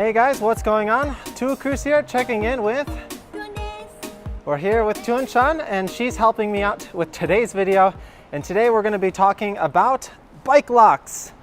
Hey guys, what's going on? Tu Cruz here, checking in with... We're here with Tuan Chan, and she's helping me out with today's video. And today we're going to be talking about bike locks.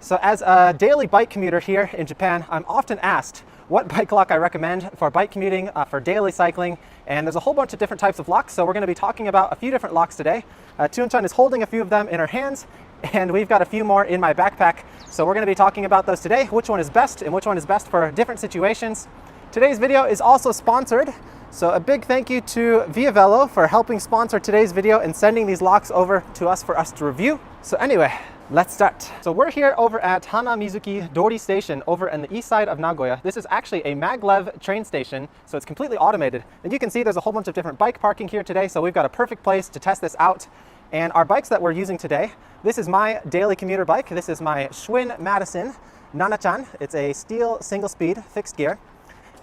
So as a daily bike commuter here in Japan, I'm often asked what bike lock I recommend for bike commuting, for daily cycling. And there's a whole bunch of different types of locks. So we're going to be talking about a few different locks today. Tuan Chan is holding a few of them in her hands, and we've got a few more in my backpack. So we're going to be talking about those today, which one is best and which one is best for different situations. Today's video is also sponsored. So a big thank you to Via Velo for helping sponsor today's video and sending these locks over to us for us to review. So anyway, let's start. So we're here over at Hanamizuki Dori Station over on the east side of Nagoya. This is actually a maglev train station, so it's completely automated. And you can see there's a whole bunch of different bike parking here today, so we've got a perfect place to test this out. And our bikes that we're using today, this is my daily commuter bike. This is my Schwinn Madison Nana-chan. It's a steel single speed fixed gear.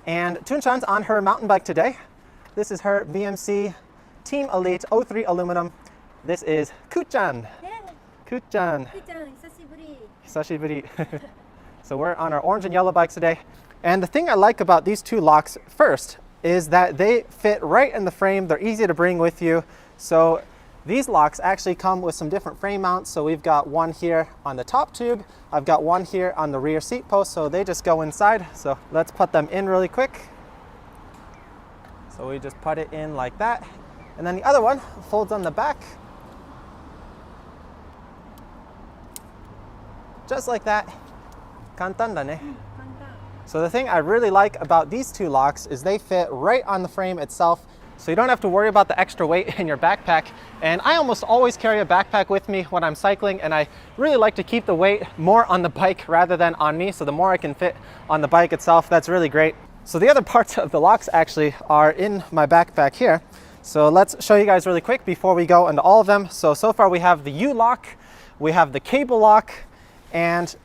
And Tuan Chan's on her mountain bike today. This is her BMC Team Elite 03 aluminum. This is Ku-chan. Ku-chan. Hisashiburi. So we're on our orange and yellow bikes today. And the thing I like about these two locks first is that they fit right in the frame. They're easy to bring with you. So these locks actually come with some different frame mounts. So we've got one here on the top tube. I've got one here on the rear seat post, so they just go inside. So let's put them in really quick. So we just put it in like that. And then the other one folds on the back. Just like that. Kantan da ne. So the thing I really like about these two locks is they fit right on the frame itself. So you don't have to worry about the extra weight in your backpack. And I almost always carry a backpack with me when I'm cycling, and I really like to keep the weight more on the bike rather than on me. So the more I can fit on the bike itself, that's really great. So the other parts of the locks actually are in my backpack here. So let's show you guys really quick before we go into all of them. So far we have the U-lock, we have the cable lock, and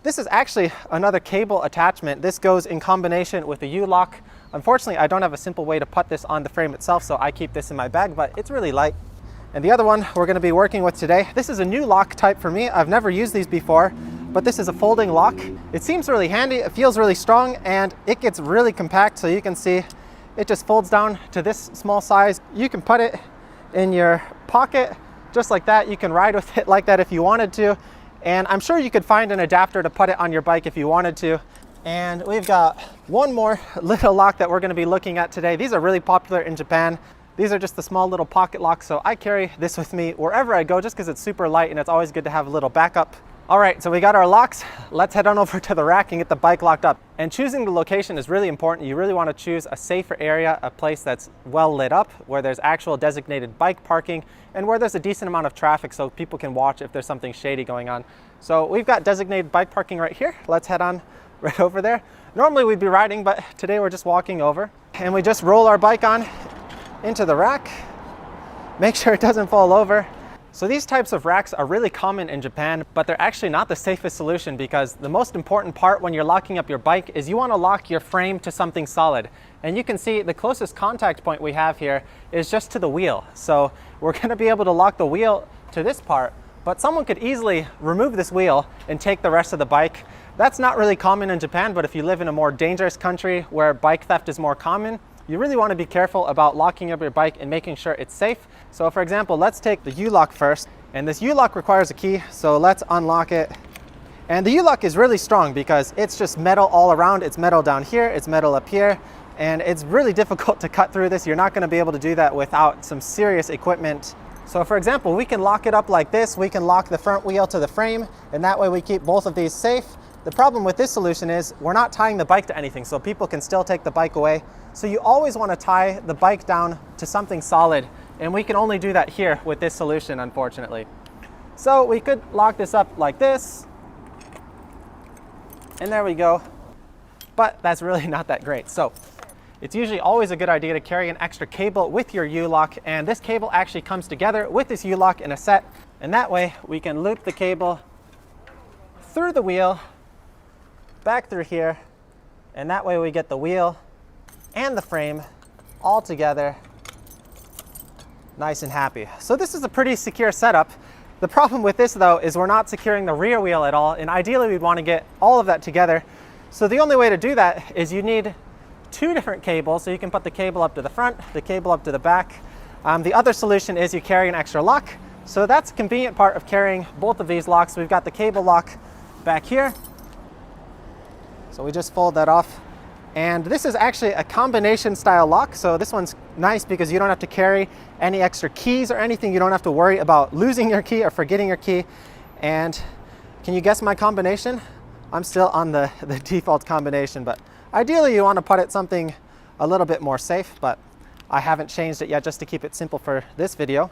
this is actually another cable attachment. This goes in combination with the U-lock. Unfortunately, I don't have a simple way to put this on the frame itself, so I keep this in my bag, but it's really light. And the other one we're going to be working with today, this is a new lock type for me. I've never used these before, but this is a folding lock. It seems really handy, it feels really strong, and it gets really compact. So you can see it just folds down to this small size. You can put it in your pocket just like that. You can ride with it like that if you wanted to. And I'm sure you could find an adapter to put it on your bike if you wanted to. And we've got one more little lock that we're going to be looking at today. These are really popular in Japan. These are just the small little pocket locks, so I carry this with me wherever I go just because it's super light and it's always good to have a little backup. All right, so we got our locks. Let's head on over to the rack and get the bike locked up. And choosing the location is really important. You really want to choose a safer area, a place that's well lit up, where there's actual designated bike parking, and where there's a decent amount of traffic so people can watch if there's something shady going on. So we've got designated bike parking right here. Let's head on right over there. Normally we'd be riding, but today we're just walking over. And we just roll our bike on into the rack. Make sure it doesn't fall over. So these types of racks are really common in Japan, but they're actually not the safest solution, because the most important part when you're locking up your bike is you want to lock your frame to something solid. And you can see the closest contact point we have here is just to the wheel. So we're going to be able to lock the wheel to this part, but someone could easily remove this wheel and take the rest of the bike. That's not really common in Japan, but if you live in a more dangerous country where bike theft is more common, you really want to be careful about locking up your bike and making sure it's safe. So for example, let's take the U-lock first. And this U-lock requires a key, so let's unlock it. And the U-lock is really strong because it's just metal all around. It's metal down here, it's metal up here, and it's really difficult to cut through this. You're not going to be able to do that without some serious equipment. So for example, we can lock it up like this. We can lock the front wheel to the frame, and that way we keep both of these safe. The problem with this solution is we're not tying the bike to anything, so people can still take the bike away. So you always want to tie the bike down to something solid, and we can only do that here with this solution, unfortunately. So we could lock this up like this, and there we go. But that's really not that great. So it's usually always a good idea to carry an extra cable with your U-lock, and this cable actually comes together with this U-lock in a set, and that way we can loop the cable through the wheel, back through here, and that way we get the wheel and the frame all together nice and happy. So this is a pretty secure setup. The problem with this though is we're not securing the rear wheel at all, and ideally we'd want to get all of that together. So the only way to do that is you need two different cables. So you can put the cable up to the front, the cable up to the back. The other solution is you carry an extra lock. So that's a convenient part of carrying both of these locks. We've got the cable lock back here. So we just fold that off. And this is actually a combination style lock. So this one's nice because you don't have to carry any extra keys or anything. You don't have to worry about losing your key or forgetting your key. And can you guess my combination? I'm still on the default combination, but ideally you want to put it something a little bit more safe, but I haven't changed it yet just to keep it simple for this video.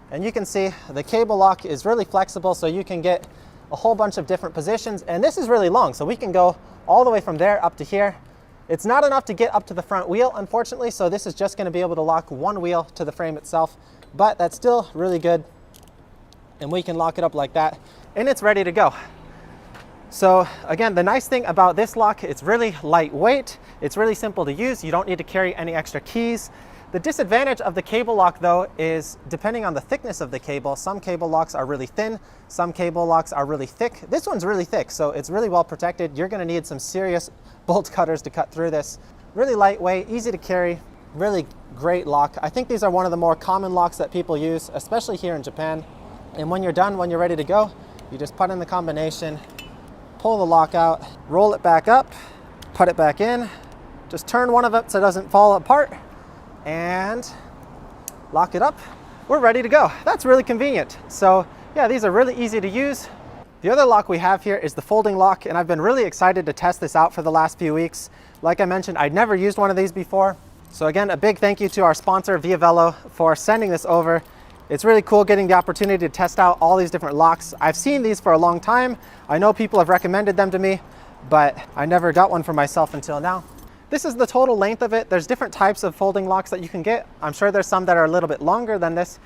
And you can see the cable lock is really flexible, so you can get a whole bunch of different positions. And this is really long, so we can go all the way from there up to here. It's not enough to get up to the front wheel, unfortunately, so this is just going to be able to lock one wheel to the frame itself, but that's still really good. And we can lock it up like that, and it's ready to go. So again, the nice thing about this lock, it's really lightweight, it's really simple to use, you don't need to carry any extra keys. The disadvantage of the cable lock though is depending on the thickness of the cable. Some cable locks are really thin, some cable locks are really thick. This one's really thick, so it's really well protected. You're going to need some serious bolt cutters to cut through this. Really lightweight, easy to carry, really great lock. I think these are one of the more common locks that people use, especially here in Japan. And when you're done, when you're ready to go, you just put in the combination, pull the lock out, roll it back up, put it back in, just turn one of it so it doesn't fall apart, and lock it up. We're ready to go. That's really convenient. So yeah, these are really easy to use. The other lock we have here is the folding lock, and I've been really excited to test this out for the last few weeks. Like I mentioned, I'd never used one of these before. So again, a big thank you to our sponsor, Via Velo, for sending this over. It's really cool getting the opportunity to test out all these different locks. I've seen these for a long time. I know people have recommended them to me, but I never got one for myself until now. This is the total length of it. There's different types of folding locks that you can get. I'm sure there's some that are a little bit longer than this,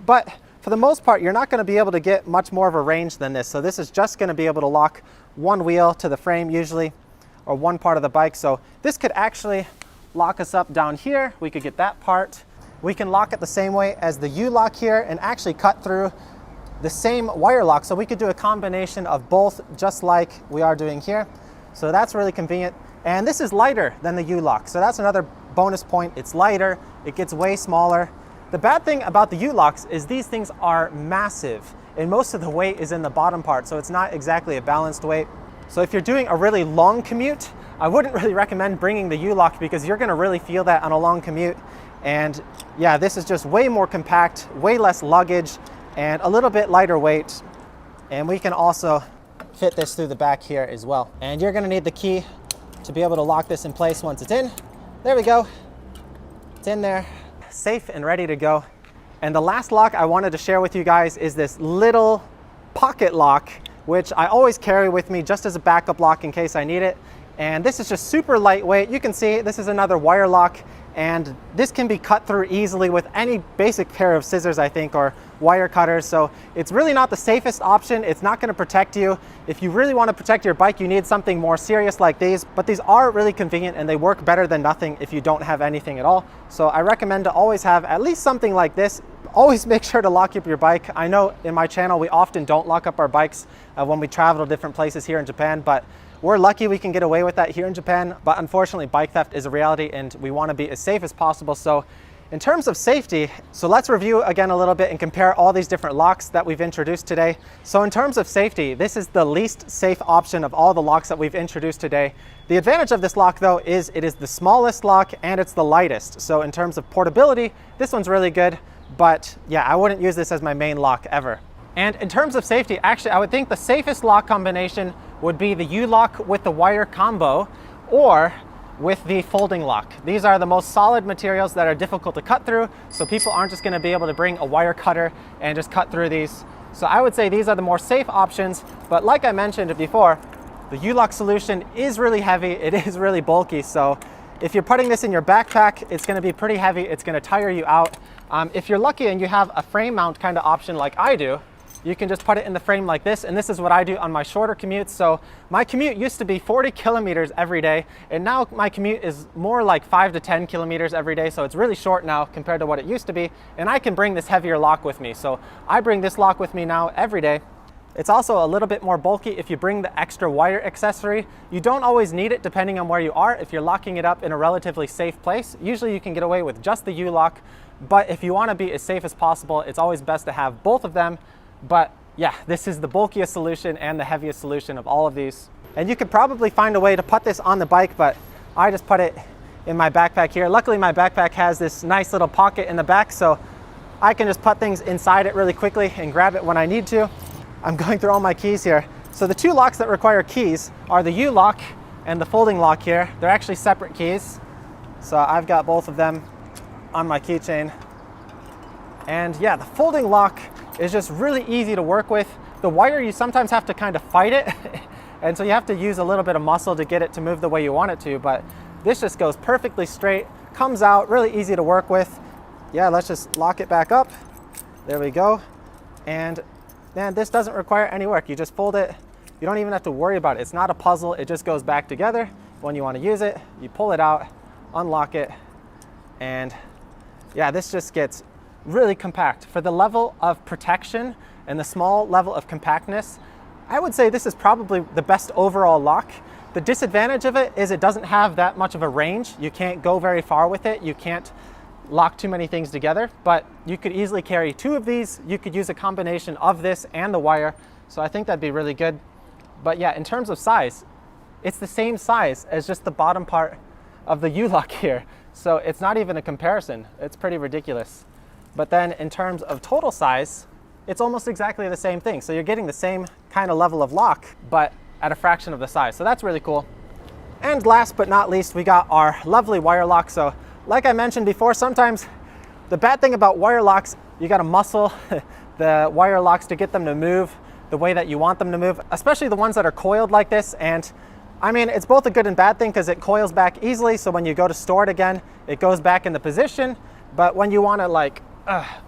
but for the most part, you're not going to be able to get much more of a range than this. So this is just going to be able to lock one wheel to the frame usually, or one part of the bike. So this could actually lock us up down here. We could get that part. We can lock it the same way as the U-lock here and actually cut through the same wire lock. So we could do a combination of both just like we are doing here. So that's really convenient. And this is lighter than the U-lock. So that's another bonus point. It's lighter, it gets way smaller. The bad thing about the U-locks is these things are massive and most of the weight is in the bottom part. So it's not exactly a balanced weight. So if you're doing a really long commute, I wouldn't really recommend bringing the U-lock because you're gonna really feel that on a long commute. And yeah, this is just way more compact, way less luggage, and a little bit lighter weight. And we can also fit this through the back here as well. And you're gonna need the key to be able to lock this in place once it's in. There we go. It's in there, safe and ready to go. And the last lock I wanted to share with you guys is this little pocket lock, which I always carry with me just as a backup lock in case I need it. And this is just super lightweight. You can see this is another wire lock, and this can be cut through easily with any basic pair of scissors, I think, or wire cutters. So it's really not the safest option. It's not going to protect you. If you really want to protect your bike, you need something more serious like these, but these are really convenient and they work better than nothing if you don't have anything at all. So I recommend to always have at least something like this. Always make sure to lock up your bike. I know in my channel we often don't lock up our bikes when we travel to different places here in Japan, but we're lucky we can get away with that here in Japan. But unfortunately, bike theft is a reality and we want to be as safe as possible. So in terms of safety, so let's review again a little bit and compare all these different locks that we've introduced today. So in terms of safety, this is the least safe option of all the locks that we've introduced today. The advantage of this lock though is it is the smallest lock and it's the lightest. So in terms of portability, this one's really good, but yeah, I wouldn't use this as my main lock ever. And in terms of safety, actually, I would think the safest lock combination would be the U-lock with the wire combo or with the folding lock. These are the most solid materials that are difficult to cut through, so people aren't just gonna be able to bring a wire cutter and just cut through these. So I would say these are the more safe options, but like I mentioned before, the U-lock solution is really heavy, it is really bulky, so if you're putting this in your backpack, it's gonna be pretty heavy, it's gonna tire you out. If you're lucky and you have a frame mount kind of option like I do, you can just put it in the frame like this, and this is what I do on my shorter commutes. So my commute used to be 40 kilometers every day, and now my commute is more like 5 to 10 kilometers every day, so it's really short now compared to what it used to be, and I can bring this heavier lock with me. So I bring this lock with me now every day, It's also a little bit more bulky if you bring the extra wire accessory. You don't always need it depending on where you are. If you're locking it up in a relatively safe place, usually you can get away with just the U-lock. But if you want to be as safe as possible, it's always best to have both of them. But yeah, this is the bulkiest solution and the heaviest solution of all of these. And you could probably find a way to put this on the bike, but I just put it in my backpack here. Luckily, my backpack has this nice little pocket in the back, so I can just put things inside it really quickly and grab it when I need to. I'm going through all my keys here. So the two locks that require keys are the U-lock and the folding lock here. They're actually separate keys. So I've got both of them on my keychain. And yeah, the folding lock is just really easy to work with. The wire, you sometimes have to kind of fight it. And so you have to use a little bit of muscle to get it to move the way you want it to. But this just goes perfectly straight, comes out, really easy to work with. Yeah, let's just lock it back up. There we go. And man, this doesn't require any work. You just fold it. You don't even have to worry about it. It's not a puzzle. It just goes back together. When you want to use it, you pull it out, unlock it, and yeah, this just gets really compact. For the level of protection and the small level of compactness, I would say this is probably the best overall lock. The disadvantage of it is it doesn't have that much of a range. You can't go very far with it. You can't lock too many things together, but you could easily carry two of these. You could use a combination of this and the wire. So I think that'd be really good. But yeah, in terms of size, it's the same size as just the bottom part of the U-lock here. So it's not even a comparison. It's pretty ridiculous. But then in terms of total size, it's almost exactly the same thing. So you're getting the same kind of level of lock, but at a fraction of the size. So that's really cool. And last but not least, we got our lovely wire lock. So like I mentioned before, sometimes the bad thing about wire locks, you got to muscle the wire locks to get them to move the way that you want them to move, especially the ones that are coiled like this. And I mean, it's both a good and bad thing because it coils back easily. So when you go to store it again, it goes back in the position. But when you want to like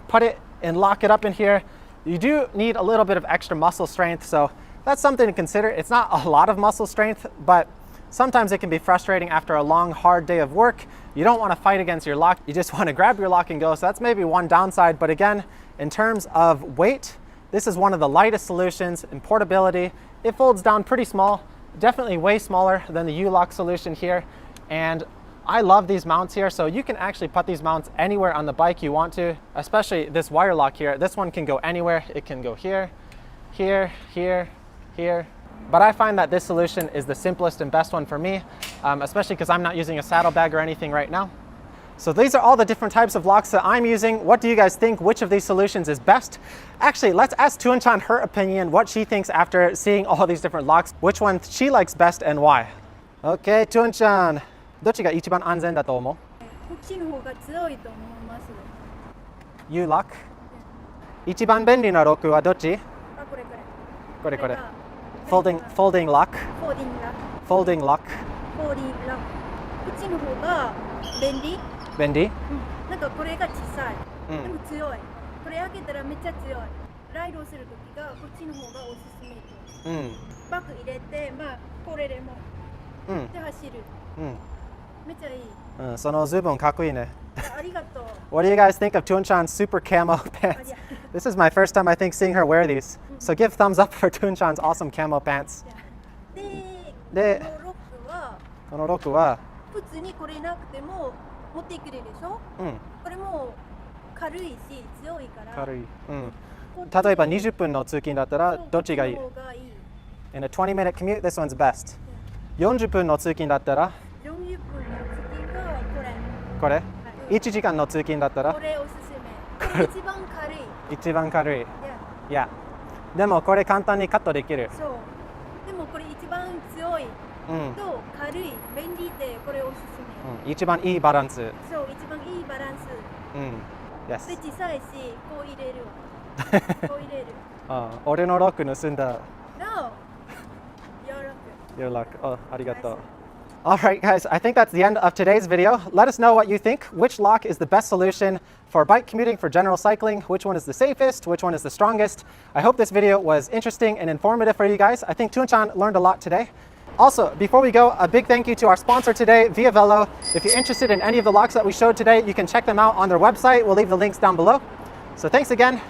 put it and lock it up in here, you do need a little bit of extra muscle strength. So that's something to consider. It's not a lot of muscle strength, but sometimes it can be frustrating after a long, hard day of work. You don't want to fight against your lock. You just want to grab your lock and go. So that's maybe one downside. But again, in terms of weight, this is one of the lightest solutions in portability. It folds down pretty small, definitely way smaller than the U-lock solution here. And I love these mounts here. So you can actually put these mounts anywhere on the bike you want to, especially this wire lock here. This one can go anywhere. It can go here, here, here, here. But I find that this solution is the simplest and best one for me, especially because I'm not using a saddlebag or anything right now. So these are all the different types of locks that I'm using. What do you guys think? Which of these solutions is best? Actually, let's ask Tuan-chan her opinion, what she thinks after seeing all these different locks, which one she likes best and why. Okay, Tuan-chan, どっちが一番安全だと思う？こっちの方が強いと思います。U-lock? 一番便利なロックはどっち？あ、これ。これ。これが Folding lock. フォーディングラック。 Folding lock. フォーディングラック。こっちの方が便利。便利？なんかこれが小さい。うんでも強い。これ開けたらめっちゃ強い。ライドするときがこっちの方がおすすめと。バッグ入れて、まあこれでも。で走る。めっちゃいい。そのズボンかっこいいね。ありがとう。What do you guys think of Tuan-chan's super camo pants? This is my first time, I think, seeing her wear these. So give thumbs up for Tuan-chan's awesome camo pants. で、このロックは普通にこれなくても持ってくれるでしょ？これも軽いし強いから。軽い。例えば20分の通勤だったらどっちがいい？ In a 20-minute commute, this one's best. 40分の通勤だったら40分の通勤がこれ。これ？1時間の通勤だったらこれおすすめ。一番軽い。一番軽い。いや。でもこれ簡単にカットできる。そう。でもこれ一番強い。と軽い、便利でこれおすすめ。一番いいバランス。そう、一番いいバランス。Yes. で小さいし、こう入れる。こう入れる。俺のロック盗んだ。No. Your luck. Oh, ありがとう。All right, guys, I think that's the end of today's video. Let us know what you think. Which lock is the best solution for bike commuting, for general cycling? Which one is the safest? Which one is the strongest? I hope this video was interesting and informative for you guys. I think Tuan-chan learned a lot today. Also, before we go, a big thank you to our sponsor today, Via Velo. If you're interested in any of the locks that we showed today, you can check them out on their website. We'll leave the links down below. So thanks again.